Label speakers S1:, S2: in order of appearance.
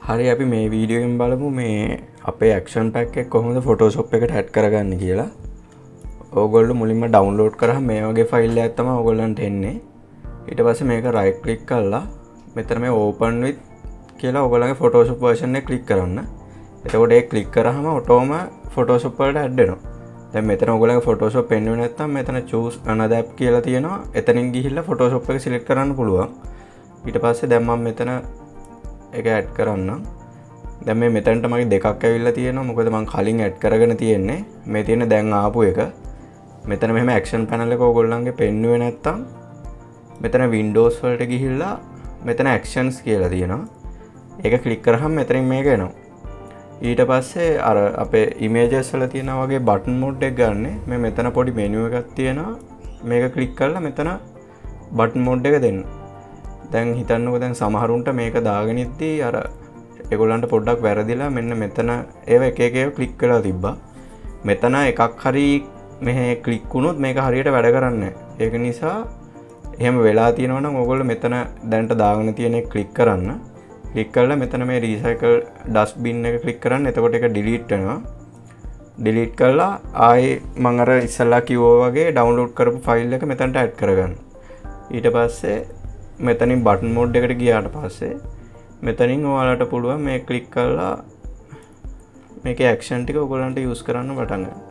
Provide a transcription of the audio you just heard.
S1: හරි අපි මේ වීඩියෝෙන් බලමු මේ අපේ ඇක්ෂන් පැක් එක කොහොමද ෆොටෝෂොප් එකට ඇඩ් කරගන්න කියලා. ඕගොල්ලෝ මුලින්ම ඩවුන්ලෝඩ් කරාම මේ වගේ ෆයිල් එකක් තමයි ඕගොල්ලන්ට එන්නේ. ඊට පස්සේ මේක රයිට් ක්ලික් කරලා මෙතන මේ ඕපන් විත් කියලා ඕගොල්ලන්ගේ ෆොටෝෂොප් වර්ෂන් එක ක්ලික් කරන්න. එතකොට ඒක ක්ලික් කරාම ඔටෝම ෆොටෝෂොප් වලට ඇඩ් වෙනවා. දැන් මෙතන ඕගොල්ලන්ගේ ෆොටෝෂොප් එන්නේ නැත්නම් මෙතන choose another app කියලා තියෙනවා. එතනින් ගිහිල්ලා ෆොටෝෂොප් එක සිලෙක්ට් කරන්න පුළුවන්. ඊට පස්සේ දැන් මම මෙතන එක ඇඩ් කරන්න. දැන් මේ මෙතනට මගේ දෙකක් ඇවිල්ලා තියෙනවා. මොකද මම කලින් ඇඩ් කරගෙන තියෙන්නේ. මේ තියෙන දැන් ආපු එක. මෙතන මෙහෙම ඇක්ෂන් පැනල් එක ඕගොල්ලන්ගේ පෙන්නුවේ නැත්තම් මෙතන Windows වලට ගිහිල්ලා මෙතන actions කියලා තියෙනවා. ඒක ක්ලික් කරාම මෙතනින් මේක එනවා. ඊට පස්සේ අර අපේ images වල තියෙනා වගේ button mode එක ගන්න. මේ මෙතන පොඩි menu එකක් තියෙනවා. මේක ක්ලික් කරලා මෙතන button mode එක දෙන්න. දැන් හිතන්නකෝ දැන් සමහරුන්ට මේක දාගෙන ඉද්දී අර ඒගොල්ලන්ට පොඩ්ඩක් වැරදිලා මෙන්න මෙතන ඒව එක එක ඒවා ක්ලික් කරලා තිබ්බා. මෙතන එකක් හරි මෙහෙ ක්ලික් වුණොත් මේක හරියට වැඩ කරන්නේ නැහැ. ඒක නිසා එහෙම වෙලා තියෙනවා නම් ඕගොල්ලෝ මෙතන දැනට දාගෙන තියෙන එක ක්ලික් කරන්න. ක්ලික් කරලා මෙතන මේ රීසයිකල් ඩස්ට්බින් එක ක්ලික් කරන්න. එතකොට ඒක ඩිලීට් වෙනවා. ඩිලීට් කරලා ආයේ මම අර ඉස්සල්ලා කිව්වා වගේ ඩවුන්ලෝඩ් කරපු ෆයිල් එක මෙතනට ඇඩ් කරගන්න. ඊට පස්සේ මෙතනින් බටන් මෝඩ් එකට ගියාට පස්සේ මෙතනින් ඔයාලට පුළුවන් මේ ක්ලික් කරලා මේකේ ඇක්ෂන් ටික ඔයගොල්ලන්ට යූස් කරන්න පටන් ගන්න.